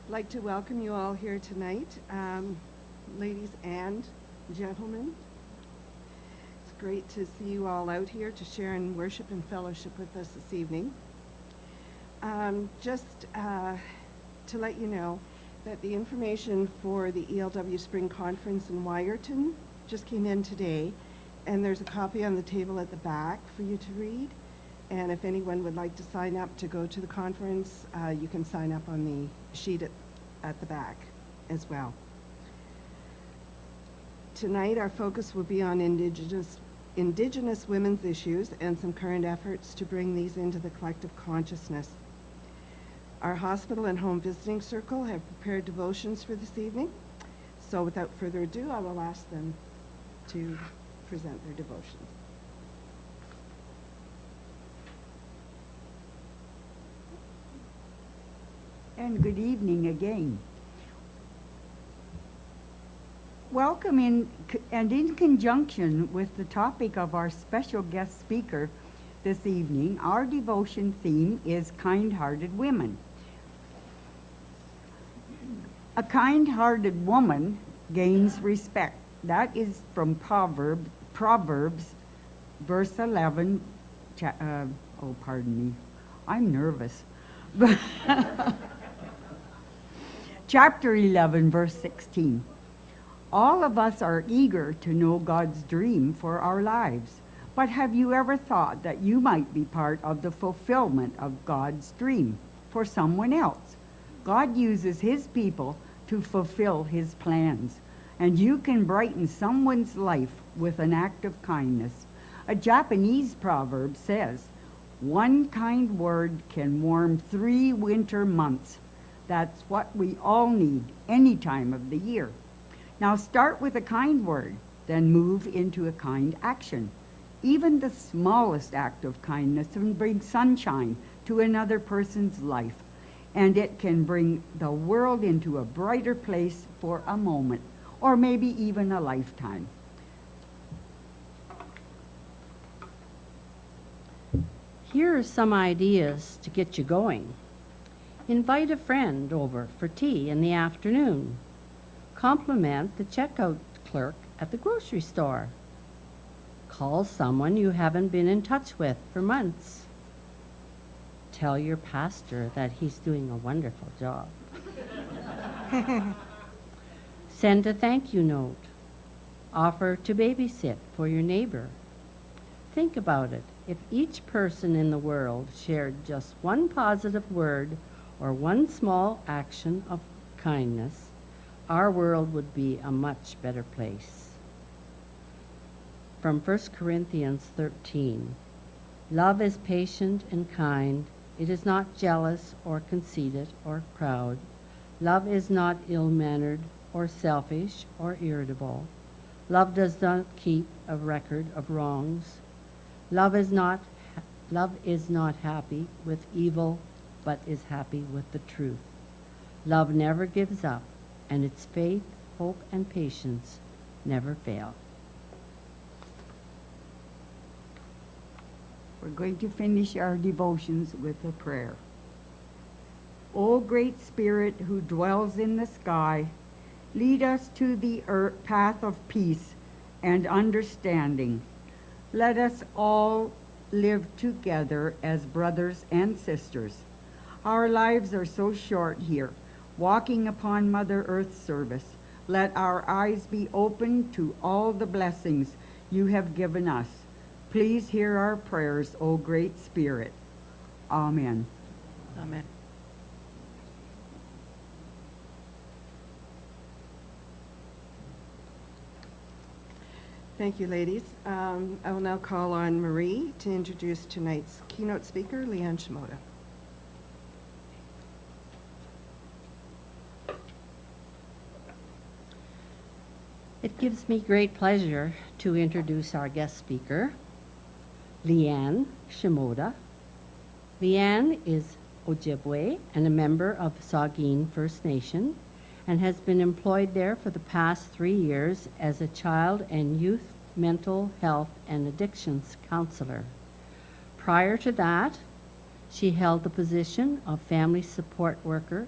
I'd like to welcome you all here tonight, ladies and gentlemen. It's great to see you all out here to share in worship and fellowship with us this evening. Just to let you know that the information for the ELW Spring Conference in Wyerton just came in today, and there's a copy on the table at the back for you to read. And if anyone would like to sign up to go to the conference, you can sign up on the sheet at the back as well. Tonight, our focus will be on Indigenous women's issues and some current efforts to bring these into the collective consciousness. Our hospital and home visiting circle have prepared devotions for this evening. So without further ado, I will ask them to present their devotions. And good evening again. Welcome in, and in conjunction with the topic of our special guest speaker this evening, our devotion theme is kind-hearted women. A kind-hearted woman gains respect. That is from Proverbs verse 11. Pardon me. I'm nervous. Chapter 11, verse 16. All of us are eager to know God's dream for our lives. But have you ever thought that you might be part of the fulfillment of God's dream for someone else? God uses his people to fulfill his plans, and you can brighten someone's life with an act of kindness. A Japanese proverb says, "One kind word can warm 3 winter months." That's what we all need any time of the year. Now start with a kind word, then move into a kind action. Even the smallest act of kindness can bring sunshine to another person's life, and it can bring the world into a brighter place for a moment, or maybe even a lifetime. Here are some ideas to get you going. Invite a friend over for tea in the afternoon. Compliment the checkout clerk at the grocery store. Call someone you haven't been in touch with for months. Tell your pastor that he's doing a wonderful job. Send a thank you note. Offer to babysit for your neighbor. Think about it. If each person in the world shared just one positive word or one small action of kindness, our world would be a much better place. From 1 Corinthians 13, love is patient and kind. It is not jealous or conceited or proud. Love is not ill-mannered or selfish or irritable. Love does not keep a record of wrongs. Love is not happy with evil, but is happy with the truth. Love never gives up, and its faith, hope, and patience never fail. We're going to finish our devotions with a prayer. O great Spirit who dwells in the sky, lead us to the path of peace and understanding. Let us all live together as brothers and sisters. Our lives are so short here, walking upon Mother Earth's service. Let our eyes be open to all the blessings you have given us. Please hear our prayers, O great Spirit. Amen. Amen. Thank you, ladies. I will now call on Marie to introduce tonight's keynote speaker, Leanne Shimoda. It gives me great pleasure to introduce our guest speaker, Leanne Shimoda. Leanne is Ojibwe and a member of Saugeen First Nation and has been employed there for the past 3 years as a child and youth mental health and addictions counselor. Prior to that, she held the position of family support worker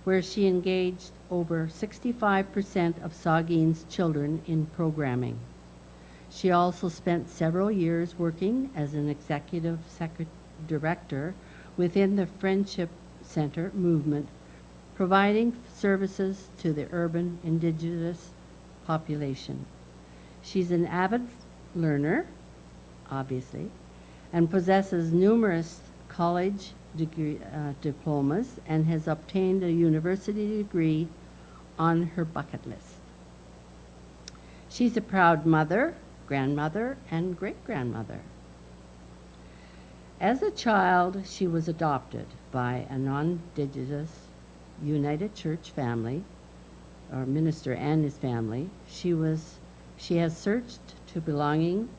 where she engaged over 65% of Saugeen's children in programming. She also spent several years working as an executive director within the Friendship Center movement, providing services to the urban Indigenous population. She's an avid learner, obviously, and possesses numerous college diplomas and has obtained a university degree on her bucket list. She's a proud mother, grandmother, and great-grandmother. As a child, she was adopted by a non-Indigenous United Church family, or minister and his family. She has searched to belonging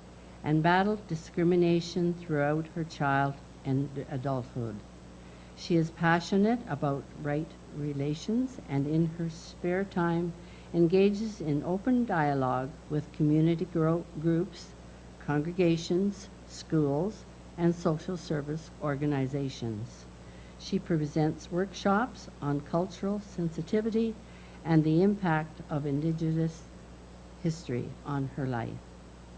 and battled discrimination throughout her child and adulthood. She is passionate about right relations and in her spare time engages in open dialogue with community groups, congregations, schools, and social service organizations. She presents workshops on cultural sensitivity and the impact of Indigenous history on her life.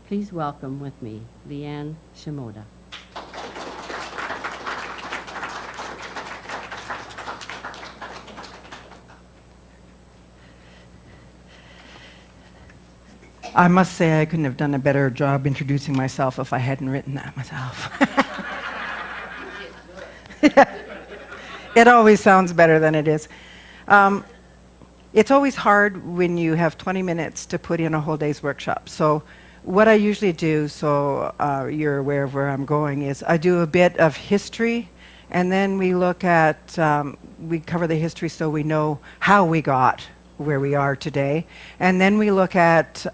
Please welcome with me, Leanne Shimoda. I must say I couldn't have done a better job introducing myself if I hadn't written that myself. It always sounds better than it is. It's always hard when you have 20 minutes to put in a whole day's workshop. So what I usually do, so you're aware of where I'm going, is I do a bit of history, and then we look at, we cover the history so we know how we got where we are today. And then we look at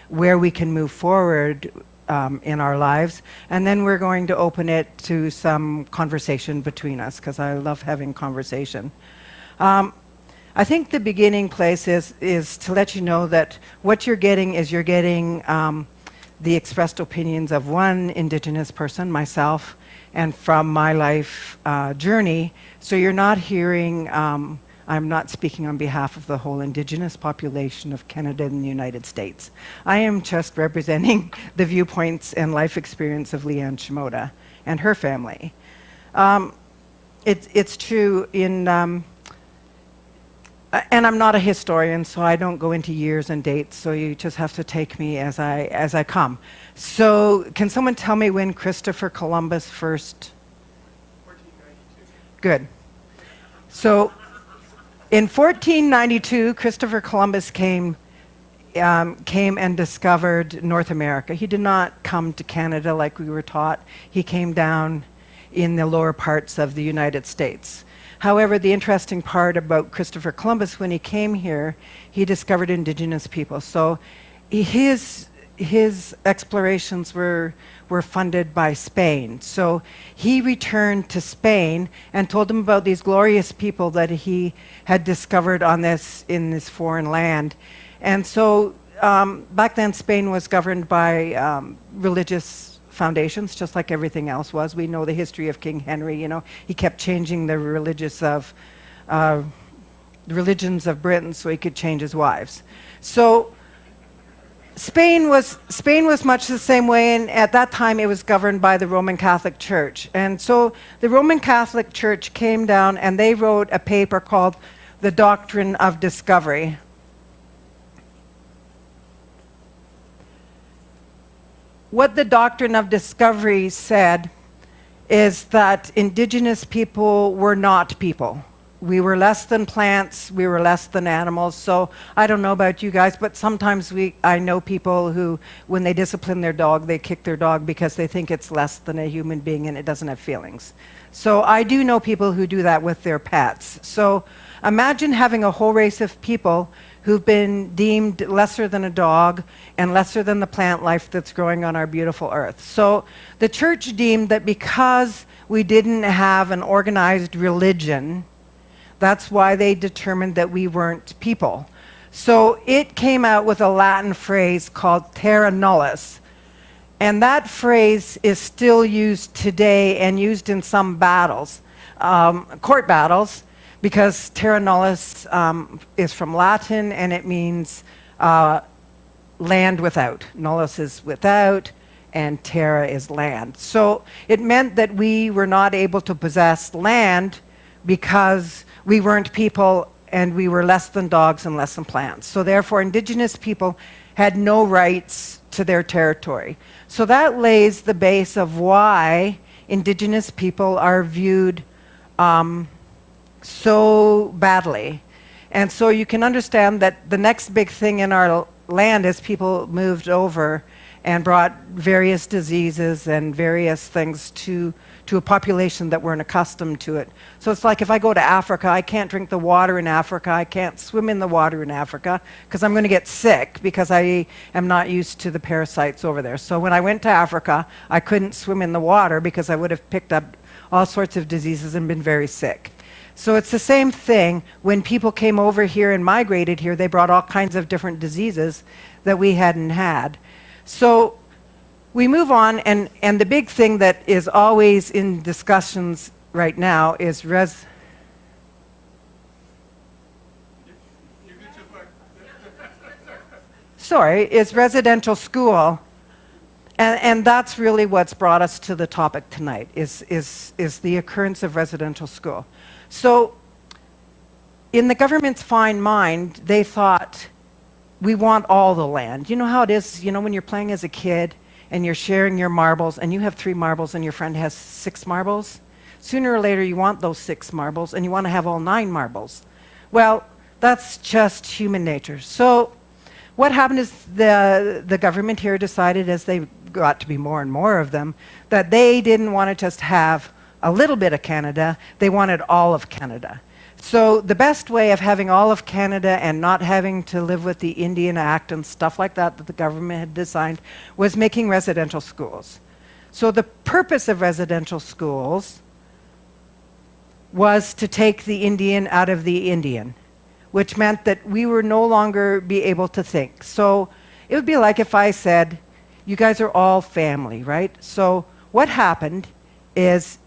where we can move forward in our lives. And then we're going to open it to some conversation between us, because I love having conversation. I think the beginning place is to let you know that what you're getting is you're getting the expressed opinions of one Indigenous person, myself, and from my life journey. So you're not hearing I'm not speaking on behalf of the whole Indigenous population of Canada and the United States. I am just representing the viewpoints and life experience of Leanne Shimoda and her family. It's true in, and I'm not a historian, so I don't go into years and dates, so you just have to take me as I come. So can someone tell me when Christopher Columbus first? 1492. Good. So in 1492, Christopher Columbus came and discovered North America. He did not come to Canada like we were taught. He came down in the lower parts of the United States. However, the interesting part about Christopher Columbus, when he came here, he discovered Indigenous people. So his explorations were funded by Spain. So he returned to Spain and told them about these glorious people that he had discovered in this foreign land. And so back then Spain was governed by religious foundations, just like everything else was. We know the history of King Henry. You know, he kept changing the religions of Britain so he could change his wives. So Spain was much the same way, and at that time it was governed by the Roman Catholic Church. And so the Roman Catholic Church came down and they wrote a paper called The Doctrine of Discovery. What the Doctrine of Discovery said is that Indigenous people were not people. We were less than plants, we were less than animals. So I don't know about you guys, but sometimes I know people who, when they discipline their dog, they kick their dog because they think it's less than a human being and it doesn't have feelings. So I do know people who do that with their pets. So imagine having a whole race of people who've been deemed lesser than a dog and lesser than the plant life that's growing on our beautiful earth. So the church deemed that because we didn't have an organized religion, that's why they determined that we weren't people. So it came out with a Latin phrase called terra nullius. And that phrase is still used today and used in some battles, court battles, because terra nullius is from Latin, and it means land without. Nullus is without, and terra is land. So it meant that we were not able to possess land because we weren't people and we were less than dogs and less than plants. So therefore, indigenous people had no rights to their territory. So that lays the base of why indigenous people are viewed so badly. And so you can understand that the next big thing in our land is people moved over and brought various diseases and various things to a population that weren't accustomed to it. So it's like if I go to Africa, I can't drink the water in Africa, I can't swim in the water in Africa, because I'm going to get sick because I am not used to the parasites over there. So when I went to Africa, I couldn't swim in the water because I would have picked up all sorts of diseases and been very sick. So it's the same thing. When people came over here and migrated here, they brought all kinds of different diseases that we hadn't had. So we move on, and the big thing that is always in discussions right now is residential school. And that's really what's brought us to the topic tonight, is the occurrence of residential school. So in the government's fine mind, they thought, we want all the land. You know how it is, when you're playing as a kid and you're sharing your marbles and you have 3 marbles and your friend has 6 marbles? Sooner or later you want those 6 marbles and you want to have all 9 marbles. Well, that's just human nature. So what happened is the government here decided, as they got to be more and more of them, that they didn't want to just have a little bit of Canada, they wanted all of Canada. So the best way of having all of Canada and not having to live with the Indian Act and stuff like that that the government had designed was making residential schools. So the purpose of residential schools was to take the Indian out of the Indian, which meant that we were no longer be able to think. So it would be like if I said, you guys are all family, right? So what happened is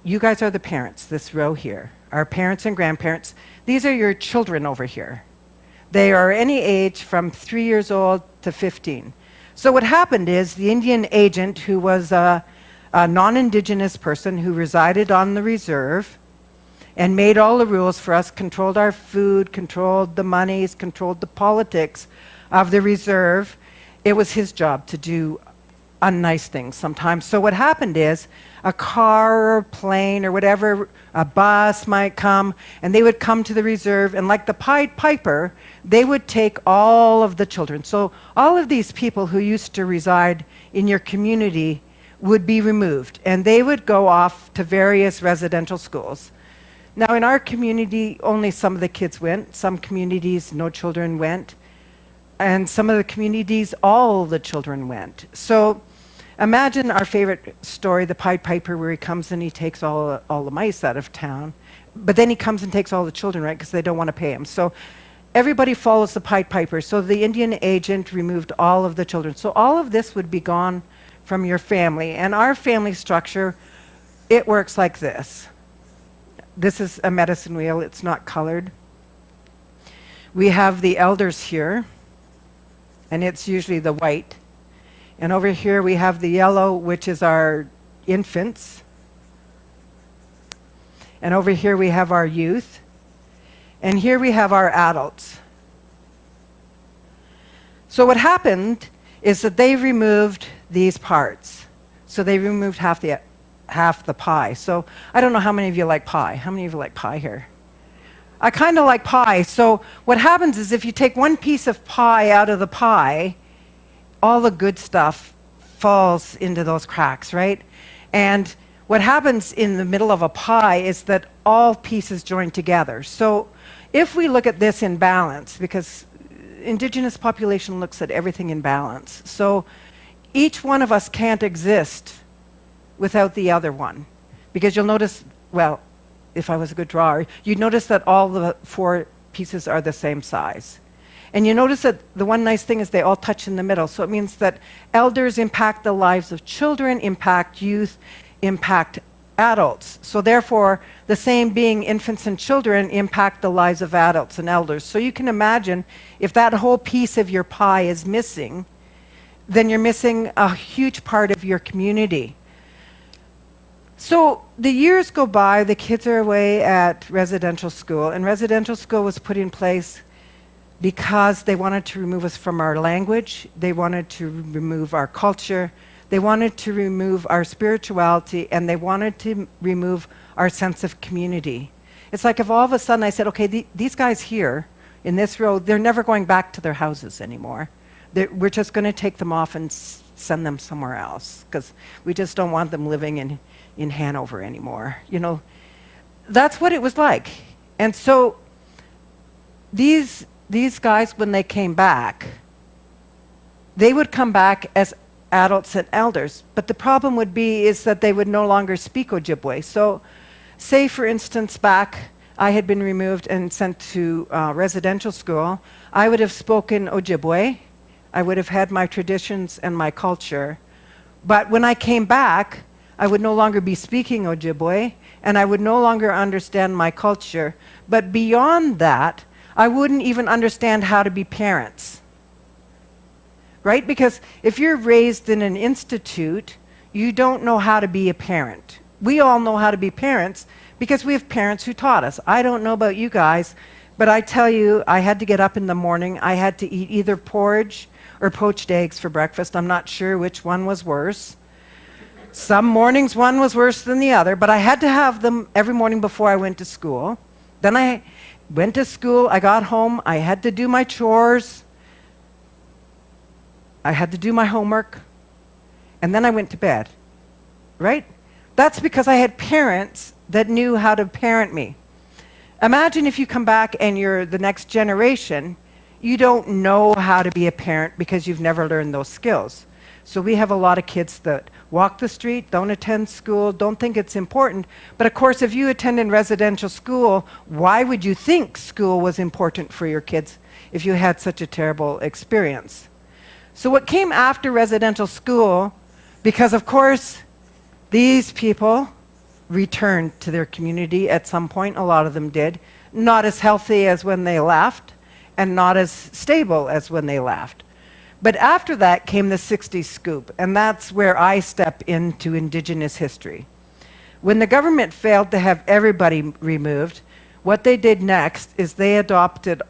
you guys are the parents, this row here. Our parents and grandparents, these are your children over here. They are any age from 3 years old to 15. So what happened is the Indian agent, who was a non-Indigenous person who resided on the reserve and made all the rules for us, controlled our food, controlled the monies, controlled the politics of the reserve. It was his job to do unnice things sometimes. So what happened is a car or a plane or whatever, a bus might come, and they would come to the reserve, and like the Pied Piper, they would take all of the children. So all of these people who used to reside in your community would be removed, and they would go off to various residential schools. Now in our community, only some of the kids went. Some communities, no children went. And some of the communities, all the children went. So imagine our favorite story, the Pied Piper, where he comes and he takes all the mice out of town. But then he comes and takes all the children, right, because they don't want to pay him. So everybody follows the Pied Piper. So the Indian agent removed all of the children. So all of this would be gone from your family. And our family structure, it works like this. This is a medicine wheel. It's not colored. We have the elders here, and it's usually the white. And over here we have the yellow, which is our infants. And over here we have our youth. And here we have our adults. So what happened is that they removed these parts. So they removed half the pie. So I don't know how many of you like pie. How many of you like pie here? I kind of like pie. So what happens is if you take one piece of pie out of the pie, all the good stuff falls into those cracks, right? And what happens in the middle of a pie is that all pieces join together. So if we look at this in balance, because Indigenous population looks at everything in balance, so each one of us can't exist without the other one. Because you'll notice, well, if I was a good drawer, you'd notice that all the 4 pieces are the same size. And you notice that the one nice thing is they all touch in the middle. So it means that elders impact the lives of children, impact youth, impact adults. So therefore, the same being infants and children impact the lives of adults and elders. So you can imagine if that whole piece of your pie is missing, then you're missing a huge part of your community. So the years go by, the kids are away at residential school, and residential school was put in place because they wanted to remove us from our language, they wanted to remove our culture, they wanted to remove our spirituality, and they wanted to remove our sense of community. It's like if all of a sudden I said, okay, these guys here in this row, they're never going back to their houses anymore. We're just going to take them off and send them somewhere else because we just don't want them living in Hanover anymore. You know, that's what it was like. And so these guys, when they came back, they would come back as adults and elders. But the problem would be is that they would no longer speak Ojibwe. So say, for instance, back I had been removed and sent to residential school, I would have spoken Ojibwe. I would have had my traditions and my culture. But when I came back, I would no longer be speaking Ojibwe, and I would no longer understand my culture. But beyond that, I wouldn't even understand how to be parents. Right? Because if you're raised in an institute, you don't know how to be a parent. We all know how to be parents because we have parents who taught us. I don't know about you guys, but I tell you, I had to get up in the morning. I had to eat either porridge or poached eggs for breakfast. I'm not sure which one was worse. Some mornings one was worse than the other, but I had to have them every morning before I went to school. Then I went to school, I got home, I had to do my chores, I had to do my homework, and then I went to bed, right? That's because I had parents that knew how to parent me. Imagine if you come back and you're the next generation, you don't know how to be a parent because you've never learned those skills. So we have a lot of kids that walk the street, don't attend school, don't think it's important. But of course, if you attend in residential school, why would you think school was important for your kids if you had such a terrible experience? So what came after residential school, because of course, these people returned to their community at some point, a lot of them did, not as healthy as when they left, and not as stable as when they left. But after that came the 60s scoop, and that's where I step into Indigenous history. When the government failed to have everybody removed, what they did next is they adopted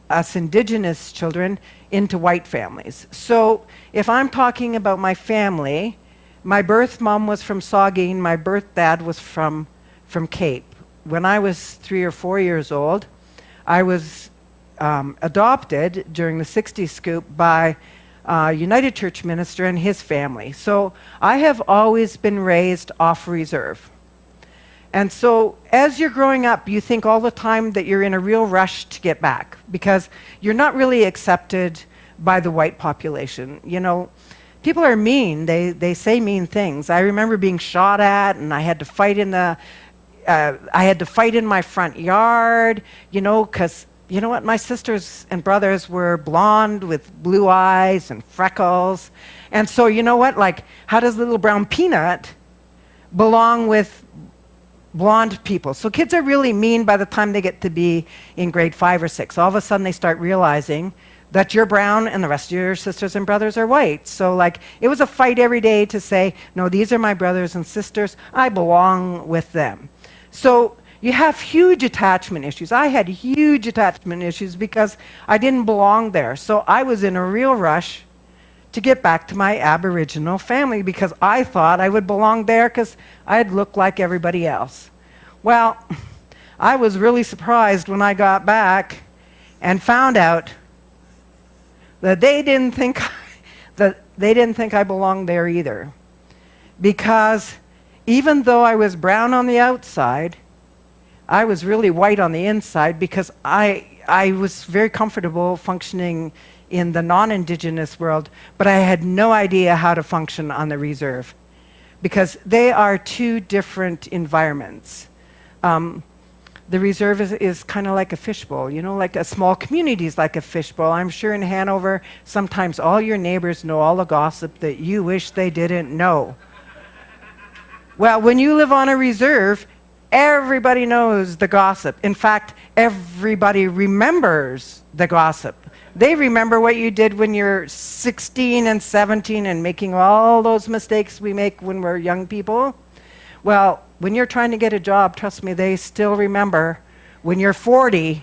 us Indigenous children into white families. So if I'm talking about my family, my birth mom was from Saugeen, my birth dad was from Cape. When I was 3 or 4 years old, I was adopted during the 60s scoop by a United Church minister and his family. So I have always been raised off reserve. And so as you're growing up, you think all the time that you're in a real rush to get back because you're not really accepted by the white population. You know, people are mean. They say mean things. I remember being shot at, and I had to fight in my front yard, you know, because you know what? My sisters and brothers were blonde with blue eyes and freckles. And so, you know what? Like, how does little brown peanut belong with blonde people? So kids are really mean by the time they get to be in grade 5 or 6. All of a sudden, they start realizing that you're brown and the rest of your sisters and brothers are white. So, like, it was a fight every day to say, no, these are my brothers and sisters. I belong with them. So you have huge attachment issues. I had huge attachment issues because I didn't belong there. So I was in a real rush to get back to my Aboriginal family because I thought I would belong there because I'd look like everybody else. Well, I was really surprised when I got back and found out that they didn't think I belonged there either. Because even though I was brown on the outside, I was really white on the inside because I was very comfortable functioning in the non-Indigenous world, but I had no idea how to function on the reserve because they are two different environments. The reserve is kind of like a fishbowl, you know, like a small community is like a fishbowl. I'm sure in Hanover, sometimes all your neighbors know all the gossip that you wish they didn't know. Well, when you live on a reserve, everybody knows the gossip. In fact, everybody remembers the gossip. They remember what you did when you're 16 and 17 and making all those mistakes we make when we're young people. Well, when you're trying to get a job, trust me, they still remember when you're 40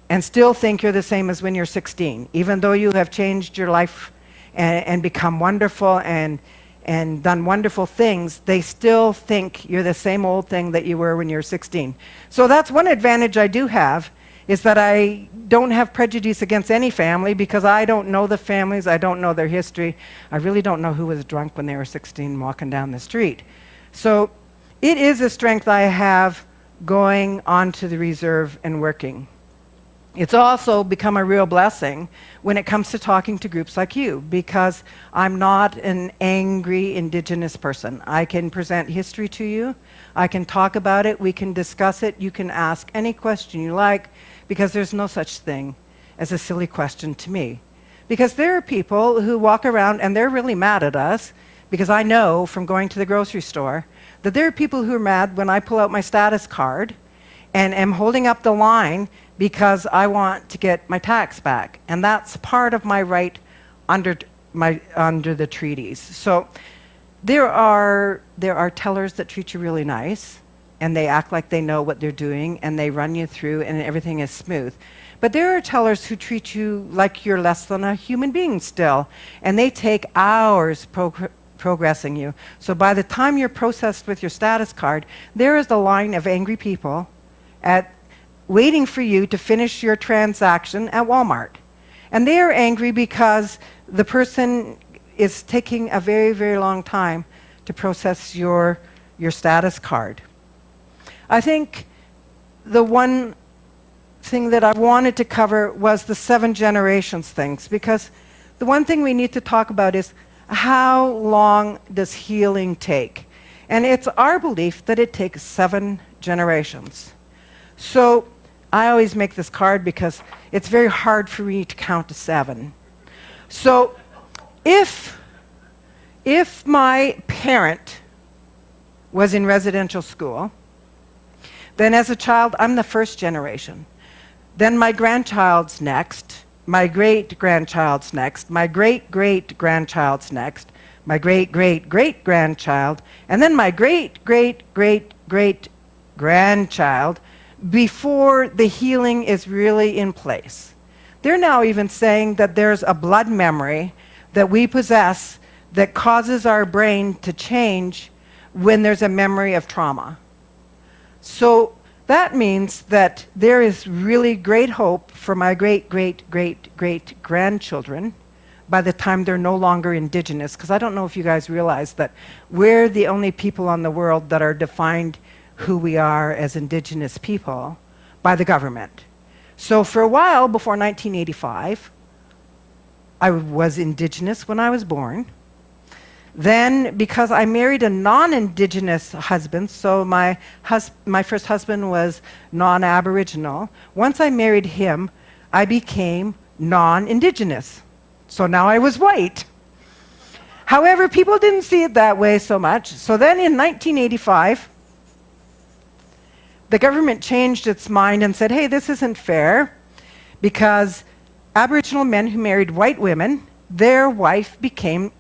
and still think you're the same as when you're 16. Even though you have changed your life and become wonderful and done wonderful things, they still think you're the same old thing that you were when you're 16. So that's one advantage I do have, is that I don't have prejudice against any family because I don't know the families, I don't know their history. I really don't know who was drunk when they were 16 walking down the street. So it is a strength I have going onto the reserve and working. It's also become a real blessing when it comes to talking to groups like you, because I'm not an angry Indigenous person. I can present history to you, I can talk about it, we can discuss it, you can ask any question you like, because there's no such thing as a silly question to me. Because there are people who walk around and they're really mad at us, because I know from going to the grocery store that there are people who are mad when I pull out my status card and am holding up the line because I want to get my tax back. And that's part of my right under the treaties. So there are tellers that treat you really nice, and they act like they know what they're doing, and they run you through, and everything is smooth. But there are tellers who treat you like you're less than a human being still, and they take hours progressing you. So by the time you're processed with your status card, there is a line of angry people waiting for you to finish your transaction at Walmart. And they are angry because the person is taking a very, very long time to process your status card. I think the one thing that I wanted to cover was the 7 generations things, because the one thing we need to talk about is how long does healing take? And it's our belief that it takes 7 generations. So I always make this card because it's very hard for me to count to 7. So if my parent was in residential school, then as a child, I'm the 1st generation. Then my grandchild's next, my great-grandchild's next, my great-great-grandchild's next, my great-great-great-grandchild, and then my great-great-great-great-grandchild, before the healing is really in place. They're now even saying that there's a blood memory that we possess that causes our brain to change when there's a memory of trauma. So that means that there is really great hope for my great-great-great-great-grandchildren by the time they're no longer Indigenous, because I don't know if you guys realize that we're the only people on the world that are defined who we are as Indigenous people by the government. So for a while, before 1985, I was Indigenous when I was born. Then, because I married a non-Indigenous husband, so my first husband was non-Aboriginal, once I married him, I became non-Indigenous. So now I was white. However, people didn't see it that way so much. So then in 1985, the government changed its mind and said, hey, this isn't fair, because Aboriginal men who married white women, their wife became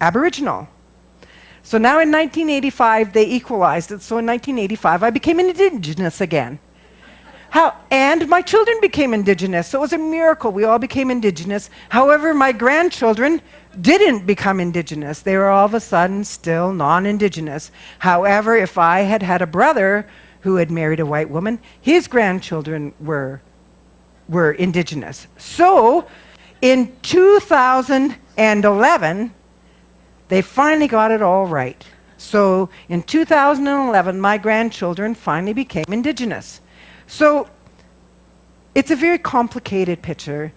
Aboriginal. So now in 1985, they equalized it. So in 1985, I became Indigenous again. And my children became Indigenous. So it was a miracle. We all became Indigenous. However, my grandchildren didn't become Indigenous. They were all of a sudden still non-Indigenous. However, if I had had a brother who had married a white woman, his grandchildren were Indigenous. So in 2011, they finally got it all right. So in 2011, my grandchildren finally became Indigenous. So it's a very complicated picture,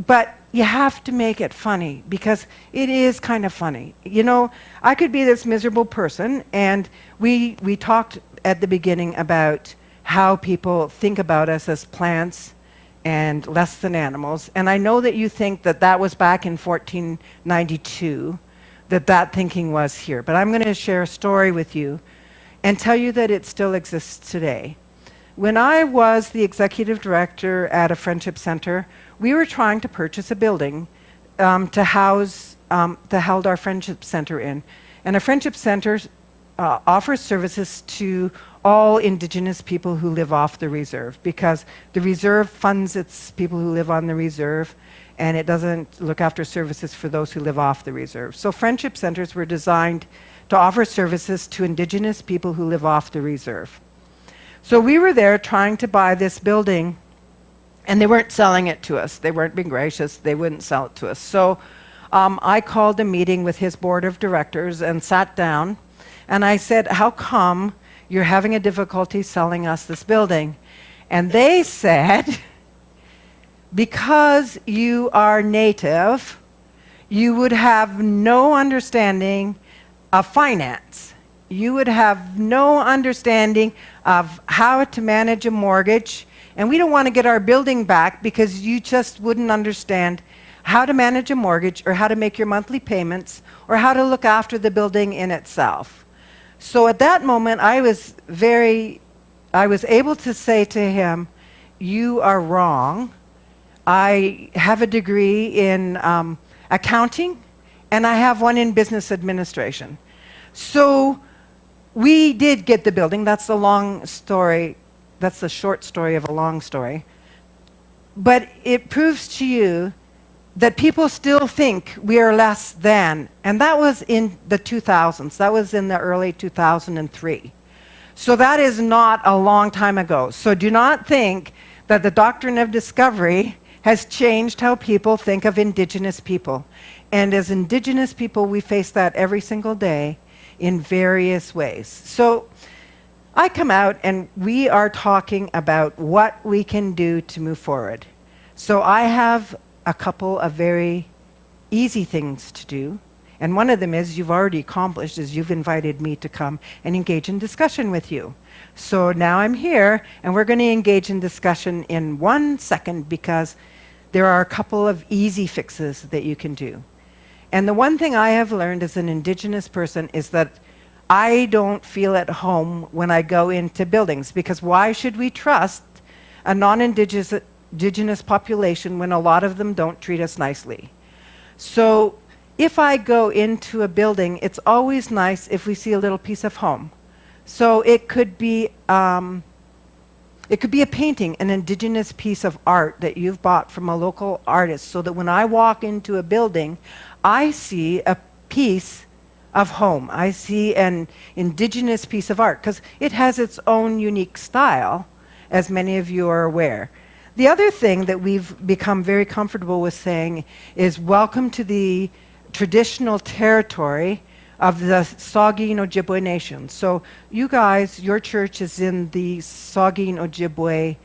but you have to make it funny, because it is kind of funny. You know, I could be this miserable person, and we talked at the beginning about how people think about us as plants and less than animals. And I know that you think that that was back in 1492. that thinking was here. But I'm going to share a story with you and tell you that it still exists today. When I was the executive director at a Friendship Center, we were trying to purchase a building to house our Friendship Center in. And a Friendship Center offers services to all Indigenous people who live off the reserve, because the reserve funds its people who live on the reserve, and it doesn't look after services for those who live off the reserve. So Friendship Centers were designed to offer services to Indigenous people who live off the reserve. So we were there trying to buy this building, and they weren't selling it to us. They weren't being gracious. They wouldn't sell it to us. So I called a meeting with his board of directors and sat down, and I said, how come you're having a difficulty selling us this building? And they said, because you are Native, you would have no understanding of finance. You would have no understanding of how to manage a mortgage, and we don't want to get our building back because you just wouldn't understand how to manage a mortgage or how to make your monthly payments or how to look after the building in itself. So at that moment, I was able to say to him, you are wrong. I have a degree in accounting, and I have one in business administration. So we did get the building. That's the long story. That's the short story of a long story. But it proves to you that people still think we are less than. And that was in the 2000s. That was in the early 2003. So that is not a long time ago. So do not think that the doctrine of discovery has changed how people think of Indigenous people. And as Indigenous people, we face that every single day in various ways. So I come out and we are talking about what we can do to move forward. So I have a couple of very easy things to do. And one of them is you've already accomplished, is you've invited me to come and engage in discussion with you. So now I'm here and we're going to engage in discussion in 1 second, because there are a couple of easy fixes that you can do. And the one thing I have learned as an Indigenous person is that I don't feel at home when I go into buildings, because why should we trust a non-Indigenous population when a lot of them don't treat us nicely? So if I go into a building, it's always nice if we see a little piece of home. So it could be a painting, an Indigenous piece of art that you've bought from a local artist, so that when I walk into a building, I see a piece of home. I see an Indigenous piece of art, because it has its own unique style, as many of you are aware. The other thing that we've become very comfortable with saying is welcome to the traditional territory of the Saugeen Ojibwe Nation. So you guys, your church is in the Saugeen Ojibwe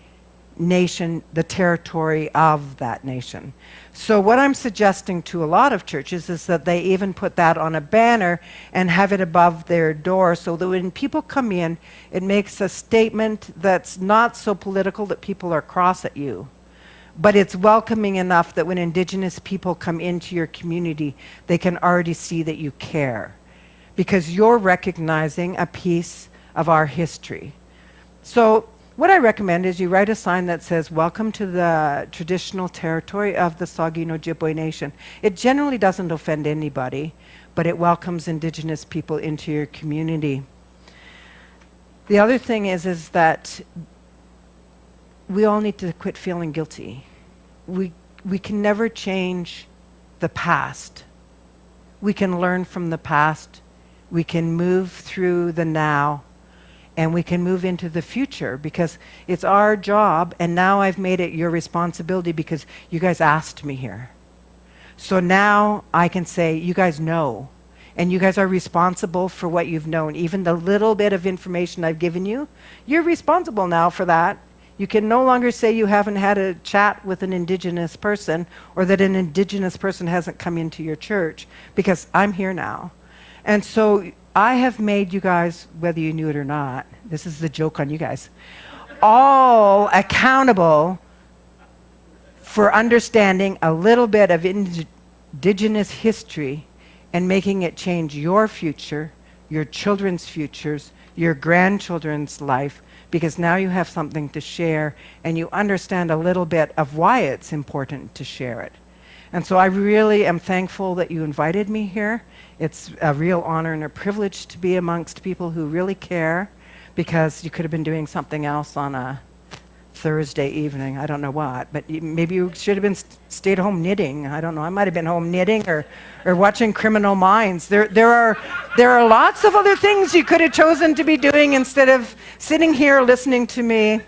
Nation, the territory of that nation. So what I'm suggesting to a lot of churches is that they even put that on a banner and have it above their door, so that when people come in, it makes a statement that's not so political that people are cross at you. But it's welcoming enough that when Indigenous people come into your community, they can already see that you care, because you're recognizing a piece of our history. So what I recommend is you write a sign that says, welcome to the traditional territory of the Saugeen Ojibwe Nation. It generally doesn't offend anybody, but it welcomes Indigenous people into your community. The other thing is that we all need to quit feeling guilty. We can never change the past. We can learn from the past. We can move through the now, and we can move into the future, because it's our job, and now I've made it your responsibility because you guys asked me here. So now I can say, you guys know, and you guys are responsible for what you've known. Even the little bit of information I've given you, you're responsible now for that. You can no longer say you haven't had a chat with an Indigenous person, or that an Indigenous person hasn't come into your church, because I'm here now. And so I have made you guys, whether you knew it or not, this is the joke on you guys, all accountable for understanding a little bit of Indigenous history and making it change your future, your children's futures, your grandchildren's life, because now you have something to share and you understand a little bit of why it's important to share it. And so I really am thankful that you invited me here. It's a real honor and a privilege to be amongst people who really care, because you could have been doing something else on a Thursday evening. I don't know what, but maybe you should have been stayed home knitting. I don't know. I might have been home knitting or watching Criminal Minds. There are lots of other things you could have chosen to be doing instead of sitting here listening to me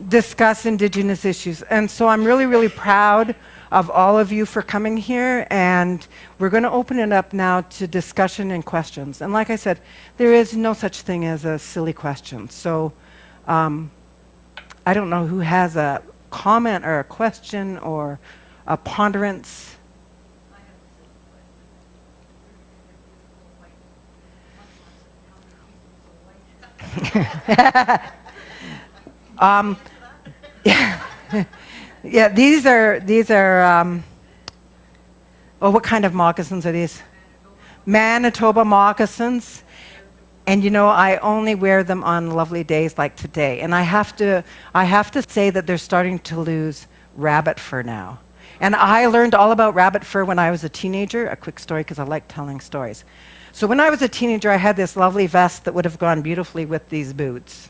discuss Indigenous issues. And so I'm really, really proud of all of you for coming here, and we're going to open it up now to discussion and questions. And like I said, there is no such thing as a silly question. So I don't know who has a comment or a question or a ponderance. Yeah, these are oh, what kind of moccasins are these? Manitoba moccasins. And you know, I only wear them on lovely days like today. And I have to say that they're starting to lose rabbit fur now. And I learned all about rabbit fur when I was a teenager. A quick story, because I like telling stories. So when I was a teenager, I had this lovely vest that would have gone beautifully with these boots.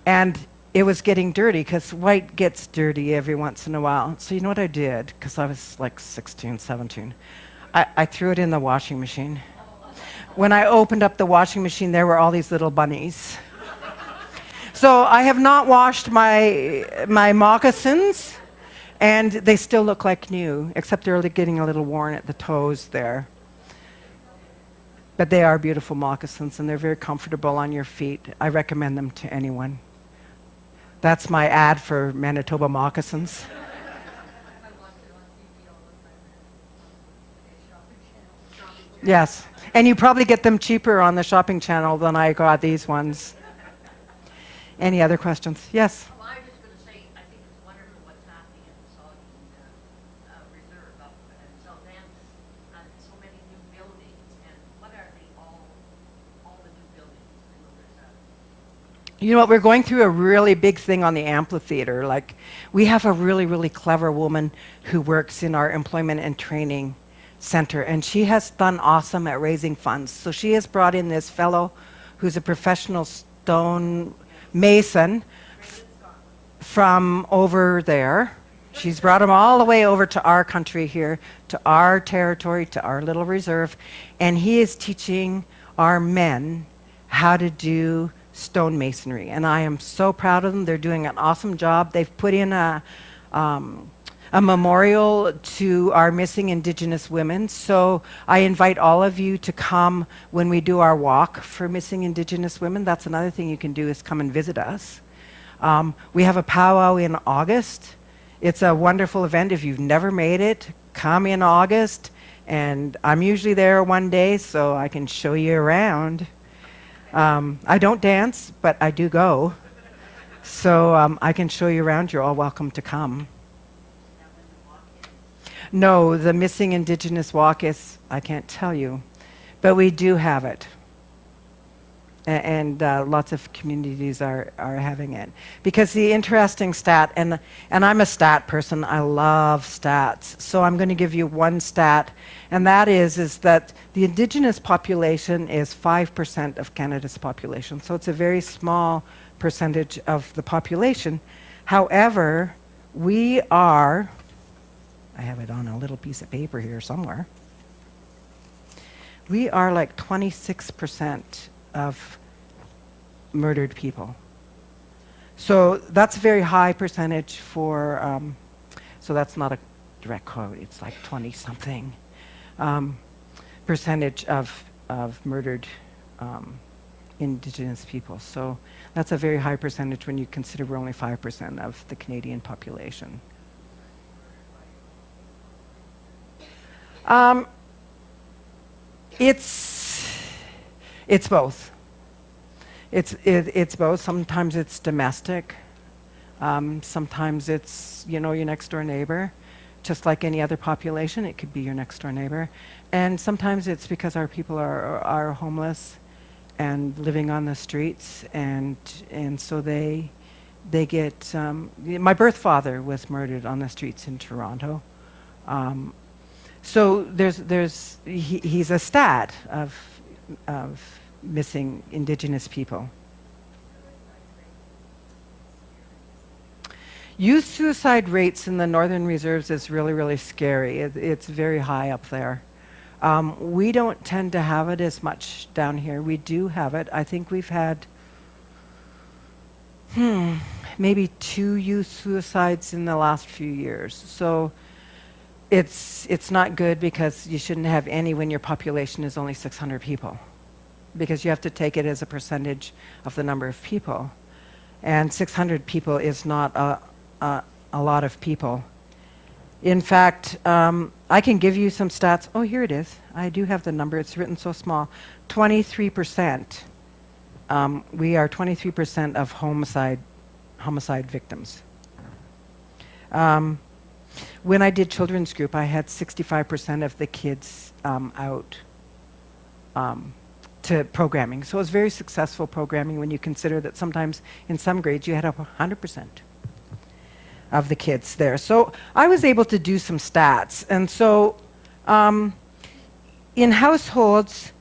And it was getting dirty, because white gets dirty every once in a while. So you know what I did? Because I was like 16, 17. I threw it in the washing machine. When I opened up the washing machine, there were all these little bunnies. So I have not washed my moccasins, and they still look like new, except they're getting a little worn at the toes there. But they are beautiful moccasins, and they're very comfortable on your feet. I recommend them to anyone. That's my ad for Manitoba moccasins. Yes, and you probably get them cheaper on the shopping channel than I got these ones. Any other questions? Yes? Well, I was just going to say, I think it's wonderful what's happening at the Saugeen Reserve up at South End. So many new buildings, and what are all the new buildings? I know there's You know what, we're going through a really big thing on the amphitheater. Like, we have a really, really clever woman who works in our employment and training center, and she has done awesome at raising funds. So she has brought in this fellow who's a professional stone mason from over there. She's brought him all the way over to our country here, to our territory, to our little reserve, and he is teaching our men how to do stonemasonry. And I am so proud of them. They're doing an awesome job. They've put in a memorial to our missing Indigenous women. So I invite all of you to come when we do our walk for missing Indigenous women. That's another thing you can do, is come and visit us. We have a powwow in August. It's a wonderful event. If you've never made it, come in August. And I'm usually there one day, so I can show you around. I don't dance, but I do go. So I can show you around. You're all welcome to come. No, the missing Indigenous walk is, I can't tell you, but we do have it. And lots of communities are having it. Because the interesting stat, and I'm a stat person, I love stats, so I'm going to give you one stat, and that is that the Indigenous population is 5% of Canada's population, so it's a very small percentage of the population. However, we are, I have it on a little piece of paper here somewhere. We are like 26% of murdered people. So that's a very high percentage for, so that's not a direct quote, it's like 20-something percentage of murdered Indigenous people. So that's a very high percentage when you consider we're only 5% of the Canadian population. It's both. It's both. Sometimes it's domestic. Sometimes it's, you know, your next door neighbor just like any other population. It could be your next door neighbor. And sometimes it's because our people are homeless and living on the streets, and so they get, my birth father was murdered on the streets in Toronto. So he's a stat of missing Indigenous people. Youth suicide rates in the Northern Reserves is really, really scary. It's very high up there. We don't tend to have it as much down here. We do have it. I think we've had maybe 2 youth suicides in the last few years. So it's not good, because you shouldn't have any when your population is only 600 people, because you have to take it as a percentage of the number of people. And 600 people is not a lot of people. In fact, I can give you some stats. Oh, here it is. I do have the number. It's written so small. 23%. We are 23% of homicide victims. When I did children's group, I had 65% of the kids out to programming. So it was very successful programming when you consider that sometimes in some grades you had up 100% of the kids there. So I was able to do some stats. And so in households,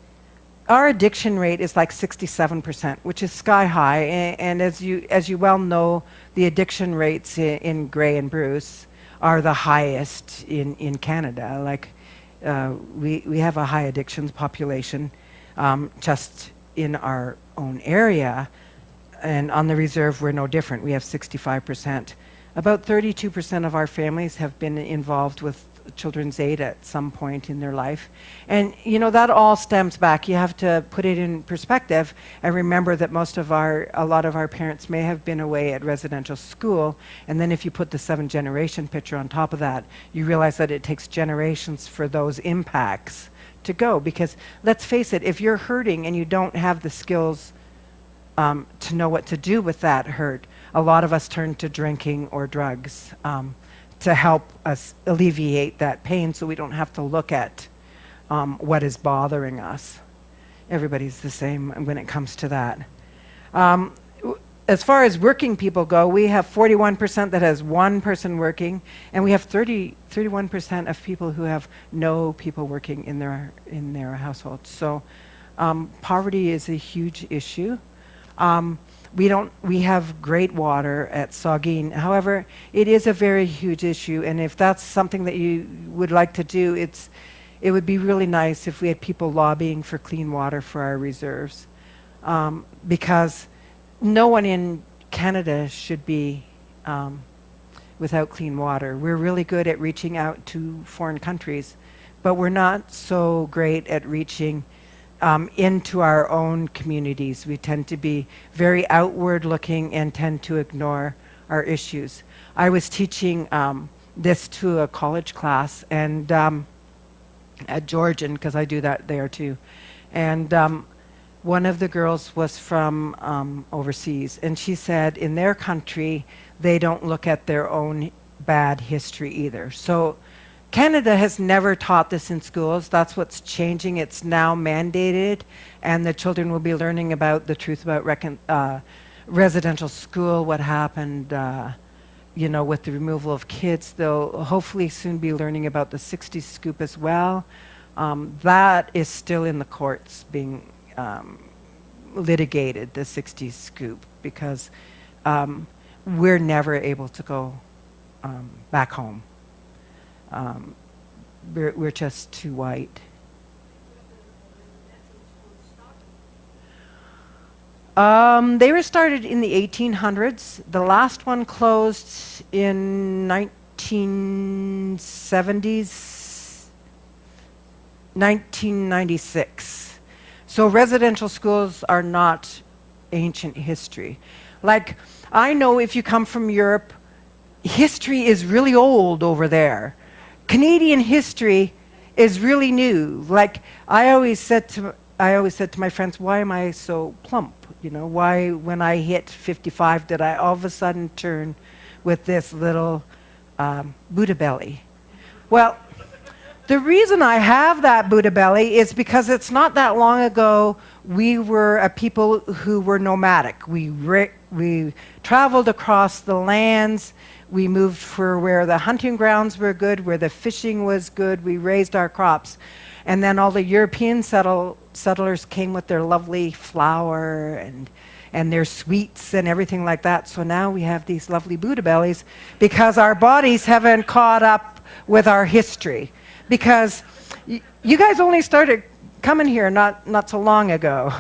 our addiction rate is like 67%, which is sky high. And as you well know, the addiction rates in Grey and Bruce are the highest in Canada. Like we have a high addictions population just in our own area. And on the reserve, we're no different. We have 65%. About 32% of our families have been involved with Children's Aid at some point in their life. And, you know, that all stems back. You have to put it in perspective and remember that a lot of our parents may have been away at residential school. And then if you put the 7-generation picture on top of that, you realize that it takes generations for those impacts to go. Because let's face it, if you're hurting and you don't have the skills to know what to do with that hurt, a lot of us turn to drinking or drugs to help us alleviate that pain, so we don't have to look at what is bothering us. Everybody's the same when it comes to that. As far as working people go, we have 41% that has one person working, and we have 31% of people who have no people working in their households. So poverty is a huge issue. We have great water at Saugeen. However, it is a very huge issue, and if that's something that you would like to do, it would be really nice if we had people lobbying for clean water for our reserves, because no one in Canada should be without clean water. We're really good at reaching out to foreign countries, but we're not so great at reaching into our own communities. We tend to be very outward looking and tend to ignore our issues. I was teaching this to a college class, and at Georgian, because I do that there too. And one of the girls was from overseas, and she said in their country, they don't look at their own bad history either. So Canada has never taught this in schools. That's what's changing. It's now mandated, and the children will be learning about the truth about residential school, what happened, with the removal of kids. They'll hopefully soon be learning about the 60s scoop as well. That is still in the courts being litigated, the 60s scoop, because we're never able to go back home. We're just too white. They were started in the 1800s. The last one closed in 1996. So residential schools are not ancient history. Like, I know if you come from Europe, history is really old over there. Canadian history is really new. Like, I always said to my friends, why am I so plump? Why, when I hit 55, did I all of a sudden turn with this little Buddha belly? Well, the reason I have that Buddha belly is because it's not that long ago we were a people who were nomadic. We traveled across the lands. We moved for where the hunting grounds were good, where the fishing was good. We raised our crops. And then all the European settlers came with their lovely flour and their sweets and everything like that. So now we have these lovely Buddha bellies because our bodies haven't caught up with our history. Because you guys only started coming here not so long ago.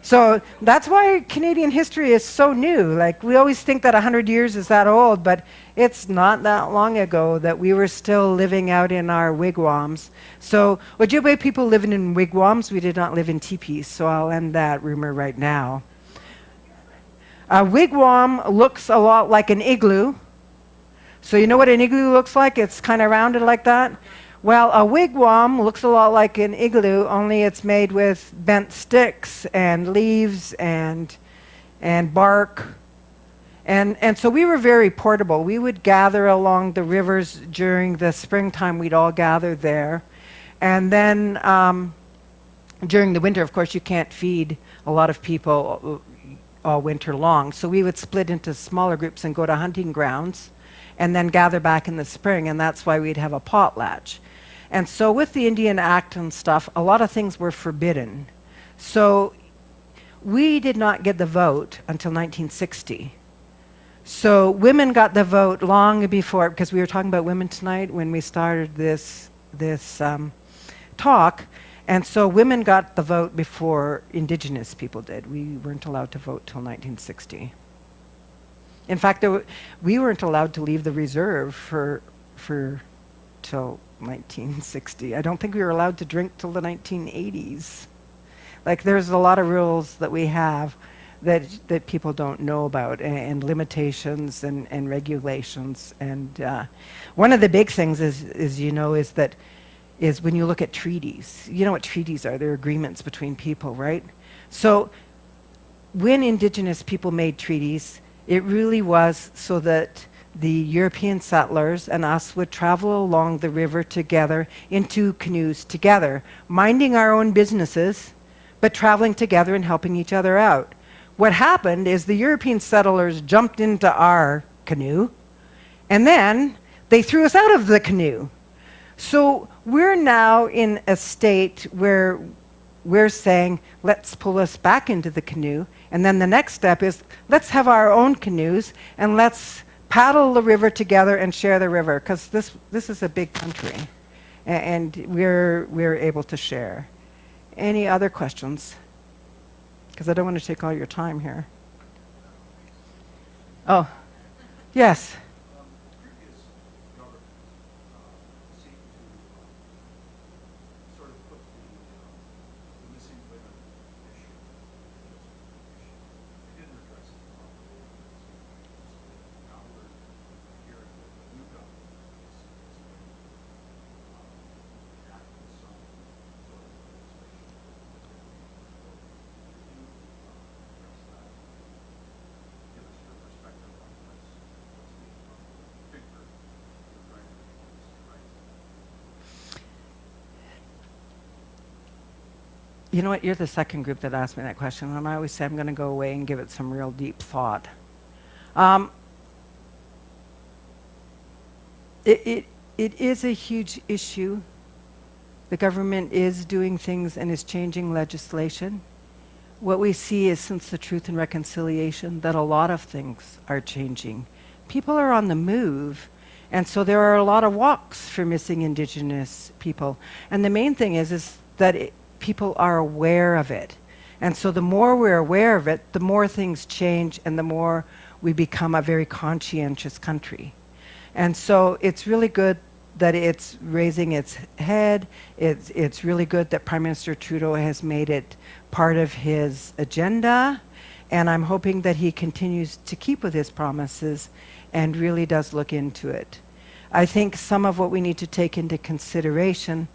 So that's why Canadian history is so new. Like, we always think that 100 years is that old, but it's not that long ago that we were still living out in our wigwams. So Ojibwe people living in wigwams, we did not live in teepees, so I'll end that rumor right now. A wigwam looks a lot like an igloo. So you know what an igloo looks like? It's kind of rounded like that. Well, a wigwam looks a lot like an igloo, only it's made with bent sticks and leaves and bark. And so we were very portable. We would gather along the rivers during the springtime. We'd all gather there. And then during the winter, of course, you can't feed a lot of people all winter long. So we would split into smaller groups and go to hunting grounds and then gather back in the spring, and that's why we'd have a potlatch. And so with the Indian Act and stuff, a lot of things were forbidden. So we did not get the vote until 1960. So women got the vote long before, because we were talking about women tonight when we started this talk, and so women got the vote before Indigenous people did. We weren't allowed to vote till 1960. In fact, we weren't allowed to leave the reserve for till 1960. I don't think we were allowed to drink till the 1980s. Like, there's a lot of rules that we have that people don't know about, and limitations and regulations. And one of the big things is when you look at treaties. You know what treaties are? They're agreements between people, right? So when Indigenous people made treaties, it really was so that the European settlers and us would travel along the river together in 2 canoes together, minding our own businesses, but traveling together and helping each other out. What happened is the European settlers jumped into our canoe, and then they threw us out of the canoe. So we're now in a state where we're saying, let's pull us back into the canoe, and then the next step is, let's have our own canoes, and let's paddle the river together and share the river, because this is a big country, and we're able to share. Any other questions? Because I don't want to take all your time here. Oh, yes. Previous government seemed to sort of put the missing women issue. They didn't address it properly. Now we're hearing that the new government is acting some sort of legislation. Could you address that? Give us your perspective on what's being done. Big for your right. You know what? You're the second group that asked me that question, and I always say I'm going to go away and give it some real deep thought. It is a huge issue. The government is doing things and is changing legislation. What we see is, since the Truth and Reconciliation, that a lot of things are changing. People are on the move, and so there are a lot of walks for missing Indigenous people. And the main thing is that people are aware of it. And so the more we're aware of it, the more things change and the more we become a very conscientious country. And so it's really good that it's raising its head. It's really good that Prime Minister Trudeau has made it part of his agenda. And I'm hoping that he continues to keep with his promises and really does look into it. I think some of what we need to take into consideration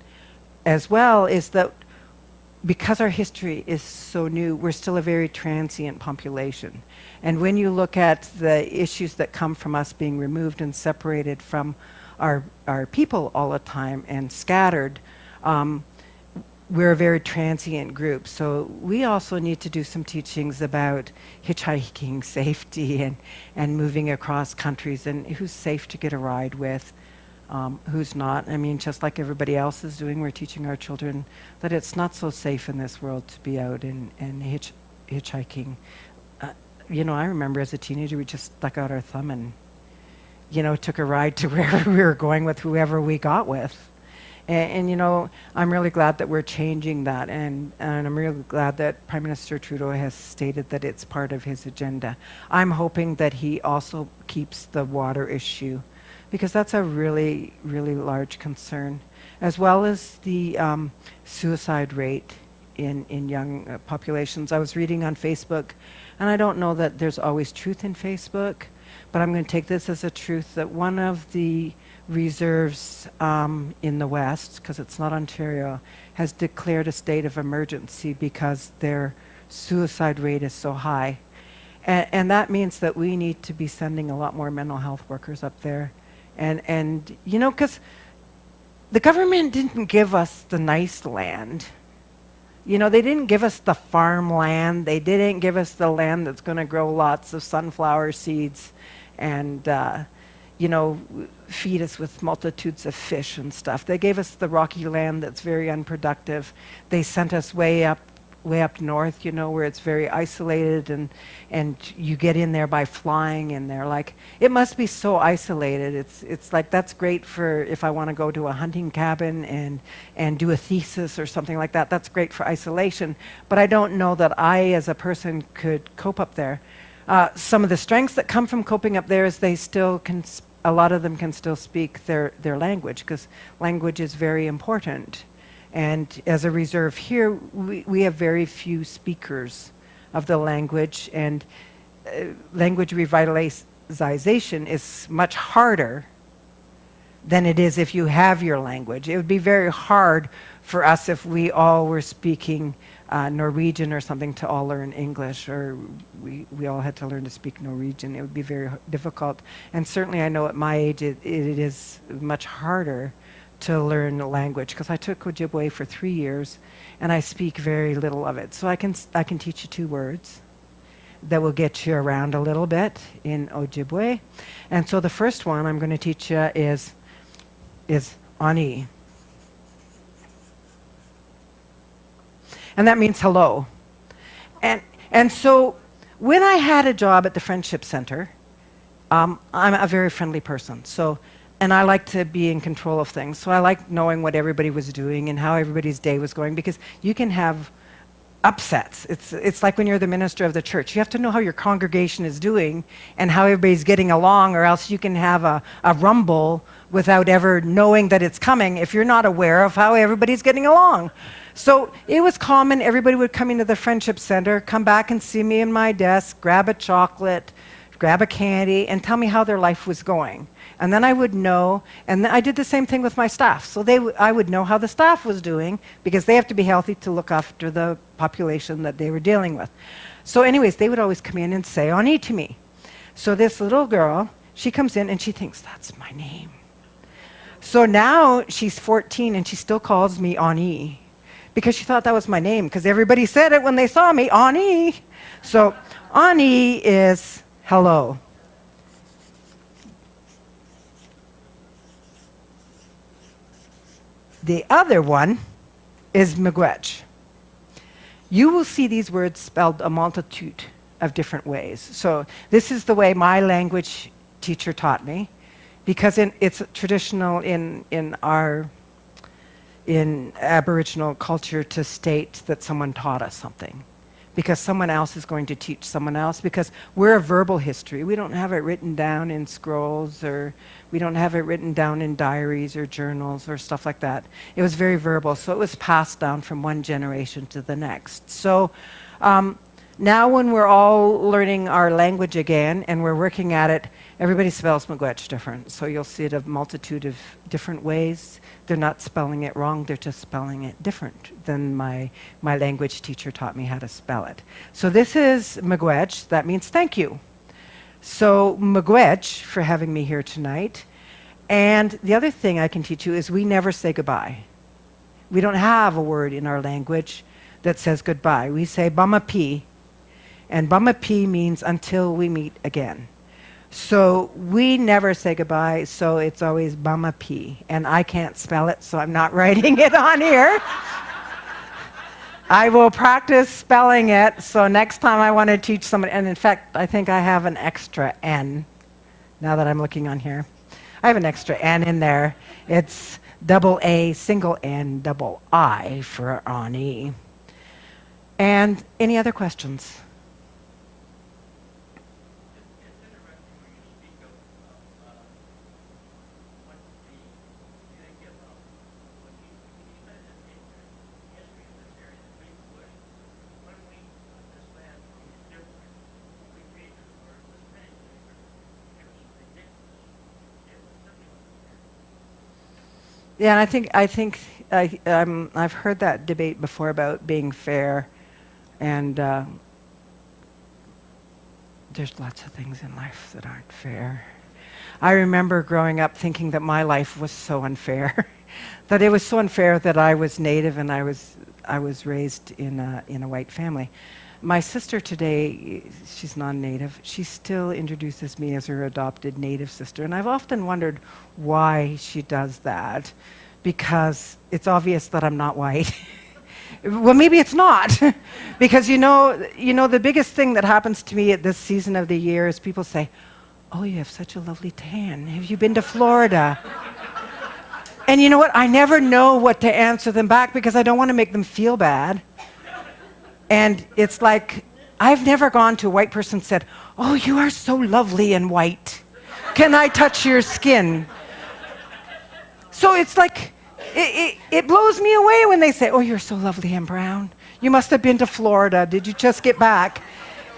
as well is that because our history is so new, we're still a very transient population. And when you look at the issues that come from us being removed and separated from our people all the time and scattered. We're a very transient group, so we also need to do some teachings about hitchhiking safety and moving across countries and who's safe to get a ride with, who's not. I mean, just like everybody else is doing, we're teaching our children that it's not so safe in this world to be out and hitchhiking. I remember as a teenager, we just stuck out our thumb and, took a ride to wherever we were going with whoever we got with. And I'm really glad that we're changing that, and I'm really glad that Prime Minister Trudeau has stated that it's part of his agenda. I'm hoping that he also keeps the water issue, because that's a really, really large concern, as well as the suicide rate in young populations. I was reading on Facebook, and I don't know that there's always truth in Facebook, but I'm going to take this as a truth that one of the reserves in the West, because it's not Ontario, has declared a state of emergency because their suicide rate is so high. And that means that we need to be sending a lot more mental health workers up there. And because the government didn't give us the nice land. They didn't give us the farmland. They didn't give us the land that's going to grow lots of sunflower seeds and feed us with multitudes of fish and stuff. They gave us the rocky land that's very unproductive. They sent us way up north, where it's very isolated, and you get in there by flying in there. Like, it must be so isolated. It's like, that's great for if I want to go to a hunting cabin and do a thesis or something like that. That's great for isolation. But I don't know that I, as a person, could cope up there. Some of the strengths that come from coping up there is they still can, a lot of them can still speak their language, because language is very important. And as a reserve here, we have very few speakers of the language, and language revitalization is much harder than it is if you have your language. It would be very hard for us if we all were speaking Norwegian or something to all learn English, or we all had to learn to speak Norwegian. It would be very difficult. And certainly I know at my age it is much harder to learn a language, because I took Ojibwe for 3 years and I speak very little of it. So I can teach you 2 words that will get you around a little bit in Ojibwe. And so the first one I'm going to teach you is Ani. And that means hello. And so when I had a job at the Friendship Center, I'm a very friendly person. And I like to be in control of things. So I like knowing what everybody was doing and how everybody's day was going, because you can have upsets. It's like when you're the minister of the church. You have to know how your congregation is doing and how everybody's getting along, or else you can have a rumble without ever knowing that it's coming if you're not aware of how everybody's getting along. So it was common. Everybody would come into the Friendship Center, come back and see me in my desk, grab a chocolate, grab a candy, and tell me how their life was going. And then I would know, and I did the same thing with my staff. So I would know how the staff was doing, because they have to be healthy to look after the population that they were dealing with. So anyways, they would always come in and say Ani to me. So this little girl, she comes in and she thinks, that's my name. So now she's 14 and she still calls me Ani, because she thought that was my name, because everybody said it when they saw me, Ani. So Ani is hello. The other one is Miigwech. You will see these words spelled a multitude of different ways. So this is the way my language teacher taught me, because it's traditional in Aboriginal culture to state that someone taught us something, because someone else is going to teach someone else, because we're a verbal history. We don't have it written down in scrolls, or we don't have it written down in diaries or journals or stuff like that. It was very verbal, so it was passed down from one generation to the next. So now when we're all learning our language again and we're working at it, everybody spells Miigwech different. So you'll see it a multitude of different ways. They're not spelling it wrong, they're just spelling it different than my language teacher taught me how to spell it. So this is Miigwech, that means thank you. So Miigwech, for having me here tonight, And the other thing I can teach you is we never say goodbye. We don't have a word in our language that says goodbye. We say bamapi, and bamapi means until we meet again. So we never say goodbye, so it's always bamapi. And I can't spell it, so I'm not writing it on here. I will practice spelling it, so next time I want to teach somebody, and in fact, I think I have an extra N, now that I'm looking on here. I have an extra N in there. It's double A, single N, double I for Ani. And any other questions? It's interesting when you speak of what the think about when you said that in history of this area, the Great Bush, when we this land from different we creatures or this thing, it was ridiculous. It was something like Yeah, and I've heard that debate before about being fair, and there's lots of things in life that aren't fair. I remember growing up thinking that my life was so unfair, that it was so unfair that I was Native and I was raised in a white family. My sister today, she's non-Native, she still introduces me as her adopted Native sister, and I've often wondered why she does that, because it's obvious that I'm not white. Well, maybe it's not, because you know, the biggest thing that happens to me at this season of the year is people say, "Oh, you have such a lovely tan. Have you been to Florida?" And you know what? I never know what to answer them back because I don't want to make them feel bad. And it's like, I've never gone to a white person and said, "Oh, you are so lovely and white. Can I touch your skin?" So it's like, it blows me away when they say, "Oh, you're so lovely and brown. You must have been to Florida. Did you just get back?"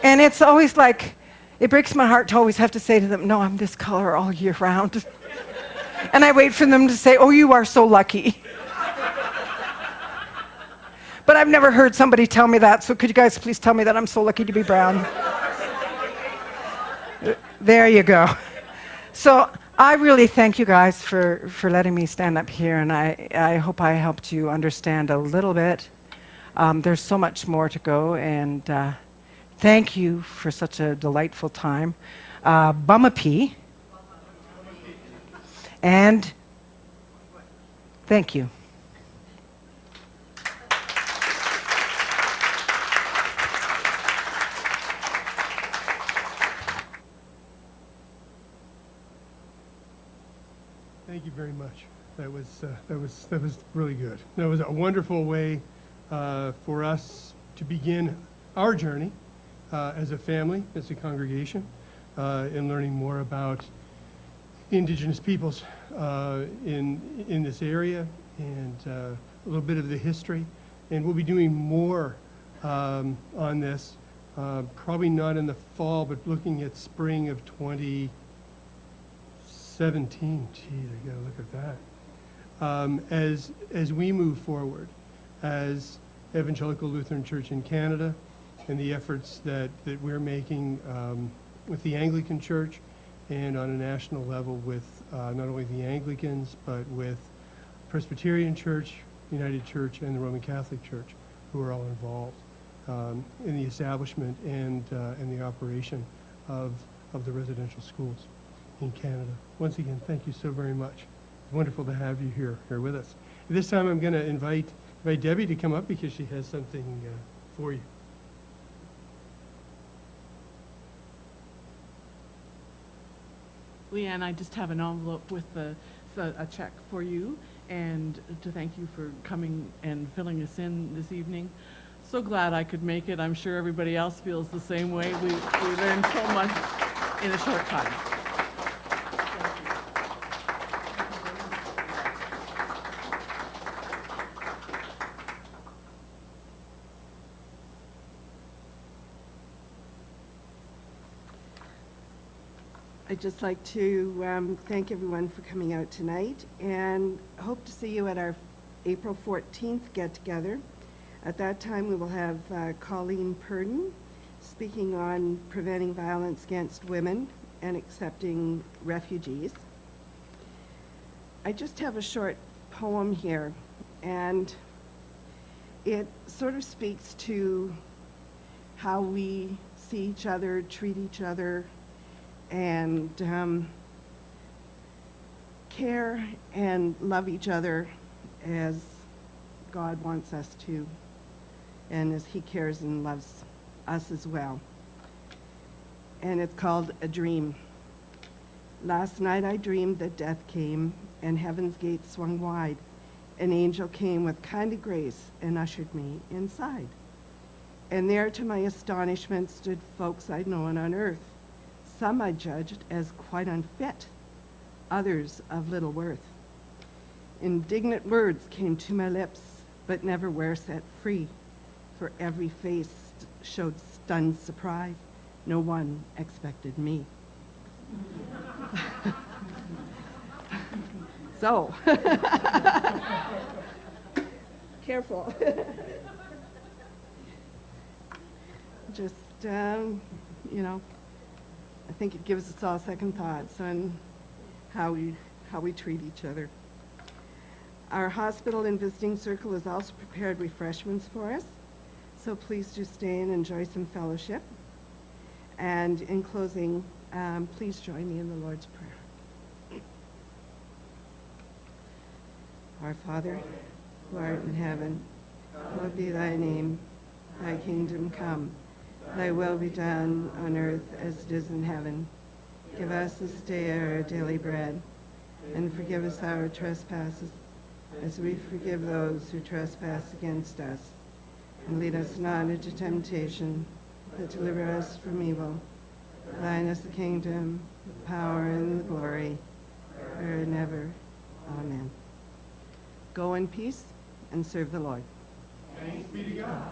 And it's always like, it breaks my heart to always have to say to them, "No, I'm this color all year round." And I wait for them to say, "Oh, you are so lucky." But I've never heard somebody tell me that, so could you guys please tell me that I'm so lucky to be brown? There you go. So I really thank you guys for letting me stand up here, and I hope I helped you understand a little bit. There's so much more to go, and thank you for such a delightful time. Bamapi. And thank you. Thank you very much. That was really good. That was a wonderful way for us to begin our journey as a family, as a congregation, in learning more about Indigenous peoples in this area, and a little bit of the history. And we'll be doing more on this, probably not in the fall, but looking at spring of 2017. Gee, I gotta look at that. As we move forward as Evangelical Lutheran Church in Canada, and the efforts that we're making with the Anglican Church, and on a national level with not only the Anglicans, but with Presbyterian Church, United Church, and the Roman Catholic Church, who are all involved in the establishment and the operation of the residential schools in Canada. Once again, thank you so very much. It's wonderful to have you here with us. This time I'm going to invite Debbie to come up because she has something for you. Leanne, I just have an envelope with a check for you, and to thank you for coming and filling us in this evening. So glad I could make it. I'm sure everybody else feels the same way. We learned so much in a short time. I'd just like to thank everyone for coming out tonight, and hope to see you at our April 14th get-together. At that time, we will have Colleen Purdon speaking on preventing violence against women and accepting refugees. I just have a short poem here, and it sort of speaks to how we see each other, treat each other, and care and love each other as God wants us to, and as He cares and loves us as well. And it's called A Dream. Last night I dreamed that death came and heaven's gates swung wide. An angel came with kindly grace and ushered me inside. And there, to my astonishment, stood folks I'd known on earth. Some I judged as quite unfit, others of little worth. Indignant words came to my lips, but never were set free, for every face showed stunned surprise. No one expected me. So, careful. Just, you know, I think it gives us all second thoughts on how we treat each other. Our hospital and visiting circle has also prepared refreshments for us, so please do stay and enjoy some fellowship. And in closing, please join me in the Lord's Prayer. Our Father, who art in heaven, hallowed be thy name. Thy kingdom come. Thy will be done on earth as it is in heaven. Give us this day our daily bread, and forgive us our trespasses, as we forgive those who trespass against us. And lead us not into temptation, but deliver us from evil. Thine is the kingdom, the power, and the glory, forever and ever. Amen. Go in peace and serve the Lord. Thanks be to God.